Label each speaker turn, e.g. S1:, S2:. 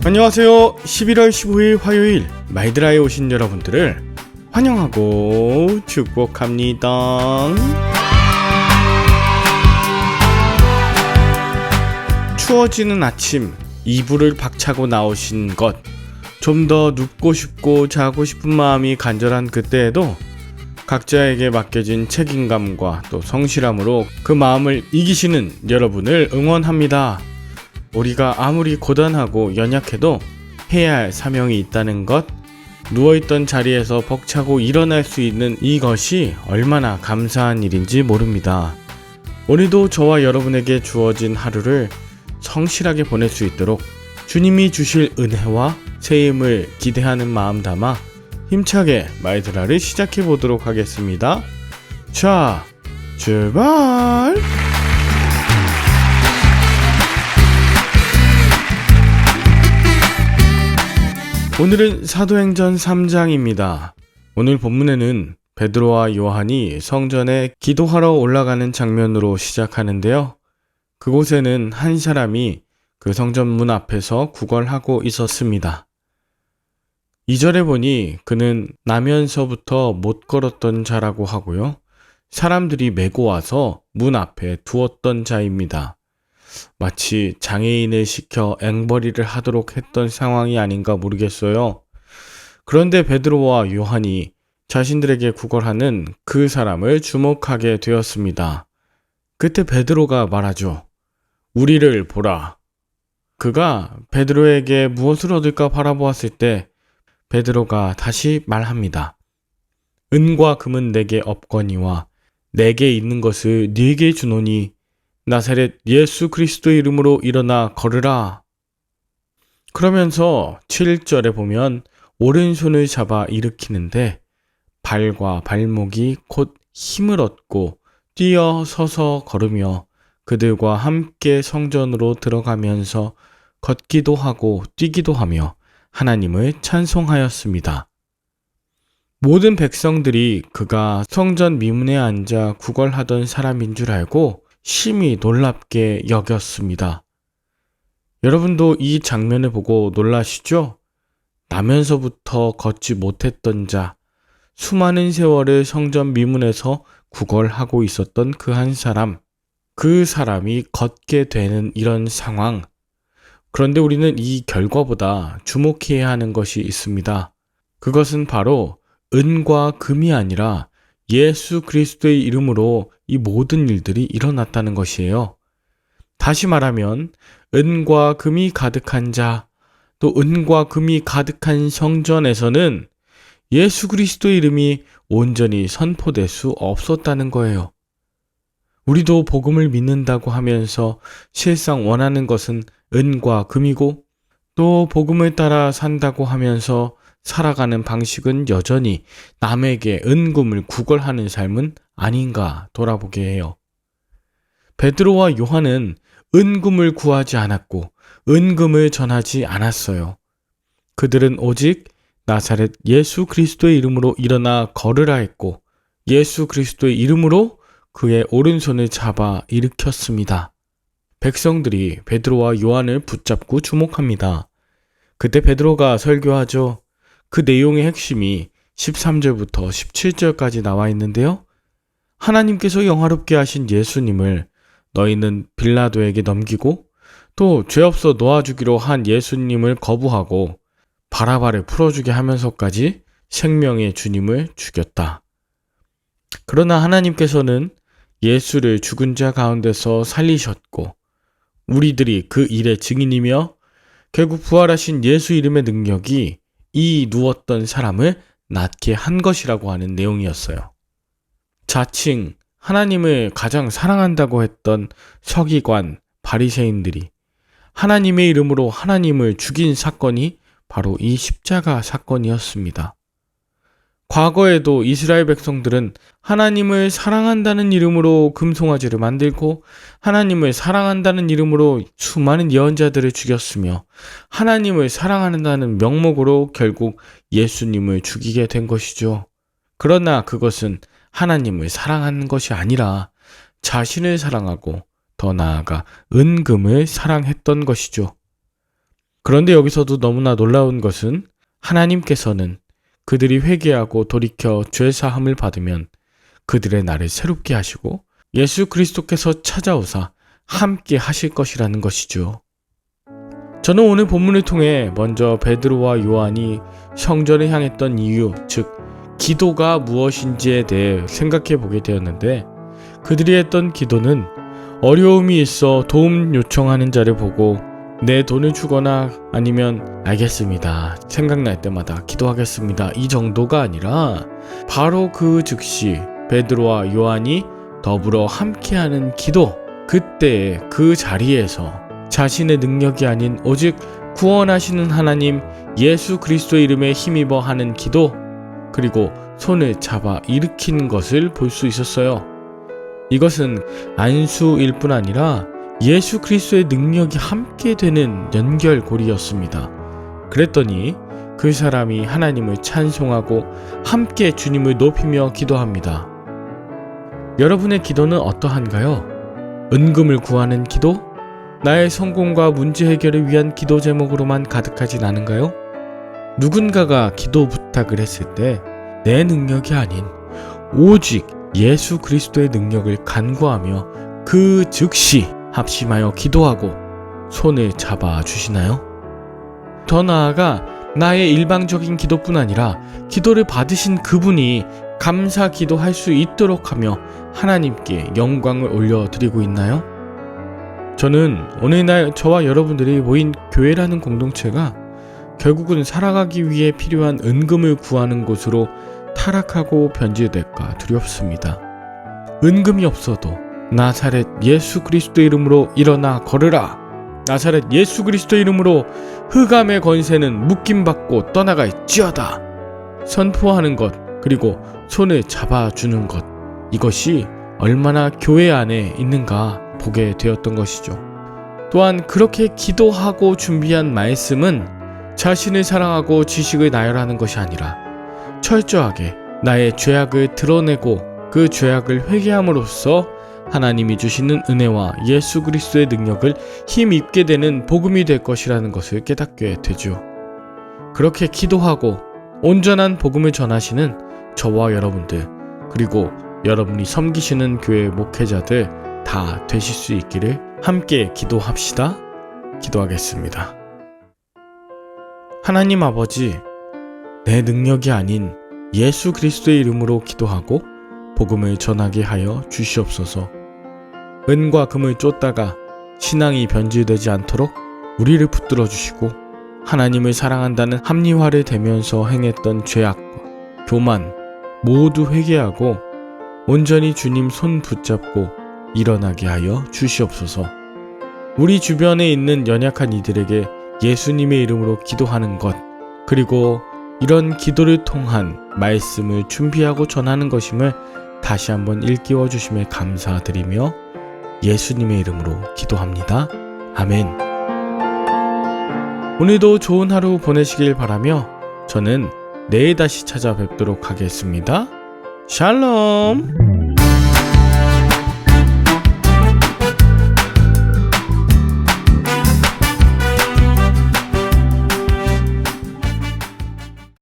S1: 안녕하세요. 11월 15일 화요일 마이드라에 오신 여러분들을 환영하고 축복합니다. 추워지는 아침 이불을 박차고 나오신 것, 좀 더 눕고 싶고 자고 싶은 마음이 간절한 그때에도 각자에게 맡겨진 책임감과 또 성실함으로 그 마음을 이기시는 여러분을 응원합니다. 우리가 아무리 고단하고 연약해도 해야 할 사명이 있다는 것, 누워있던 자리에서 벅차고 일어날 수 있는 이것이 얼마나 감사한 일인지 모릅니다. 오늘도 저와 여러분에게 주어진 하루를 성실하게 보낼 수 있도록 주님이 주실 은혜와 세임을 기대하는 마음 담아 힘차게 마이드라를 시작해 보도록 하겠습니다. 자, 출발! 오늘은 사도행전 3장입니다. 오늘 본문에는 베드로와 요한이 성전에 기도하러 올라가는 장면으로 시작하는데요. 그곳에는 한 사람이 그 성전 문 앞에서 구걸하고 있었습니다. 2절에 보니 그는 나면서부터 못 걸었던 자라고 하고요. 사람들이 메고 와서 문 앞에 두었던 자입니다. 마치 장애인을 시켜 앵벌이를 하도록 했던 상황이 아닌가 모르겠어요. 그런데 베드로와 요한이 자신들에게 구걸하는 그 사람을 주목하게 되었습니다. 그때 베드로가 말하죠. 우리를 보라. 그가 베드로에게 무엇을 얻을까 바라보았을 때 베드로가 다시 말합니다. 은과 금은 내게 없거니와 내게 있는 것을 네게 주노니 나사렛 예수 그리스도의 이름으로 일어나 걸으라. 그러면서 7절에 보면 오른손을 잡아 일으키는데 발과 발목이 곧 힘을 얻고 뛰어 서서 걸으며 그들과 함께 성전으로 들어가면서 걷기도 하고 뛰기도 하며 하나님을 찬송하였습니다. 모든 백성들이 그가 성전 미문에 앉아 구걸하던 사람인 줄 알고 심히 놀랍게 여겼습니다. 여러분도 이 장면을 보고 놀라시죠? 나면서부터 걷지 못했던 자, 수많은 세월을 성전 미문에서 구걸하고 있었던 그 한 사람, 그 사람이 걷게 되는 이런 상황. 그런데 우리는 이 결과보다 주목해야 하는 것이 있습니다. 그것은 바로 은과 금이 아니라 예수 그리스도의 이름으로 이 모든 일들이 일어났다는 것이에요. 다시 말하면 은과 금이 가득한 자, 또 은과 금이 가득한 성전에서는 예수 그리스도의 이름이 온전히 선포될 수 없었다는 거예요. 우리도 복음을 믿는다고 하면서 실상 원하는 것은 은과 금이고 또 복음을 따라 산다고 하면서 살아가는 방식은 여전히 남에게 은금을 구걸하는 삶은 아닌가 돌아보게 해요. 베드로와 요한은 은금을 구하지 않았고 은금을 전하지 않았어요. 그들은 오직 나사렛 예수 그리스도의 이름으로 일어나 걸으라 했고 예수 그리스도의 이름으로 그의 오른손을 잡아 일으켰습니다. 백성들이 베드로와 요한을 붙잡고 주목합니다. 그때 베드로가 설교하죠. 그 내용의 핵심이 13절부터 17절까지 나와 있는데요. 하나님께서 영화롭게 하신 예수님을 너희는 빌라도에게 넘기고 또 죄 없어 놓아주기로 한 예수님을 거부하고 바라바를 풀어주게 하면서까지 생명의 주님을 죽였다. 그러나 하나님께서는 예수를 죽은 자 가운데서 살리셨고 우리들이 그 일의 증인이며 결국 부활하신 예수 이름의 능력이 이 누웠던 사람을 낫게 한 것이라고 하는 내용이었어요. 자칭 하나님을 가장 사랑한다고 했던 서기관, 바리새인들이 하나님의 이름으로 하나님을 죽인 사건이 바로 이 십자가 사건이었습니다. 과거에도 이스라엘 백성들은 하나님을 사랑한다는 이름으로 금송아지를 만들고 하나님을 사랑한다는 이름으로 수많은 예언자들을 죽였으며 하나님을 사랑한다는 명목으로 결국 예수님을 죽이게 된 것이죠. 그러나 그것은 하나님을 사랑하는 것이 아니라 자신을 사랑하고 더 나아가 은금을 사랑했던 것이죠. 그런데 여기서도 너무나 놀라운 것은 하나님께서는 그들이 회개하고 돌이켜 죄사함을 받으면 그들의 날을 새롭게 하시고 예수 그리스도께서 찾아오사 함께 하실 것이라는 것이죠. 저는 오늘 본문을 통해 먼저 베드로와 요한이 성전을 향했던 이유, 즉 기도가 무엇인지에 대해 생각해 보게 되었는데, 그들이 했던 기도는 어려움이 있어 도움 요청하는 자를 보고 내 돈을 주거나 아니면 알겠습니다, 생각날 때마다 기도하겠습니다, 이 정도가 아니라 바로 그 즉시 베드로와 요한이 더불어 함께하는 기도, 그때의 그 자리에서 자신의 능력이 아닌 오직 구원하시는 하나님 예수 그리스도의 이름에 힘입어 하는 기도, 그리고 손을 잡아 일으킨 것을 볼 수 있었어요. 이것은 안수일 뿐 아니라 예수 그리스도의 능력이 함께 되는 연결고리였습니다. 그랬더니 그 사람이 하나님을 찬송하고 함께 주님을 높이며 기도합니다. 여러분의 기도는 어떠한가요? 은금을 구하는 기도? 나의 성공과 문제 해결을 위한 기도 제목으로만 가득하진 않은가요? 누군가가 기도 부탁을 했을 때 내 능력이 아닌 오직 예수 그리스도의 능력을 간구하며 그 즉시 합심하여 기도하고 손을 잡아 주시나요? 더 나아가 나의 일방적인 기도뿐 아니라 기도를 받으신 그분이 감사 기도할 수 있도록 하며 하나님께 영광을 올려드리고 있나요? 저는 오늘날 저와 여러분들이 모인 교회라는 공동체가 결국은 살아가기 위해 필요한 은금을 구하는 곳으로 타락하고 변질될까 두렵습니다. 은금이 없어도 나사렛 예수 그리스도 이름으로 일어나 걸으라, 나사렛 예수 그리스도 이름으로 흑암의 권세는 묶임받고 떠나갈지어다 선포하는 것, 그리고 손을 잡아주는 것, 이것이 얼마나 교회 안에 있는가 보게 되었던 것이죠. 또한 그렇게 기도하고 준비한 말씀은 자신을 사랑하고 지식을 나열하는 것이 아니라 철저하게 나의 죄악을 드러내고 그 죄악을 회개함으로써 하나님이 주시는 은혜와 예수 그리스도의 능력을 힘입게 되는 복음이 될 것이라는 것을 깨닫게 되죠. 그렇게 기도하고 온전한 복음을 전하시는 저와 여러분들, 그리고 여러분이 섬기시는 교회 목회자들 다 되실 수 있기를 함께 기도합시다. 기도하겠습니다. 하나님 아버지, 내 능력이 아닌 예수 그리스도의 이름으로 기도하고 복음을 전하게 하여 주시옵소서. 은과 금을 쫓다가 신앙이 변질되지 않도록 우리를 붙들어 주시고 하나님을 사랑한다는 합리화를 대면서 행했던 죄악과 교만 모두 회개하고 온전히 주님 손 붙잡고 일어나게 하여 주시옵소서. 우리 주변에 있는 연약한 이들에게 예수님의 이름으로 기도하는 것, 그리고 이런 기도를 통한 말씀을 준비하고 전하는 것임을 다시 한번 일깨워 주심에 감사드리며 예수님의 이름으로 기도합니다. 아멘. 오늘도 좋은 하루 보내시길 바라며 저는 내일 다시 찾아뵙도록 하겠습니다. 샬롬.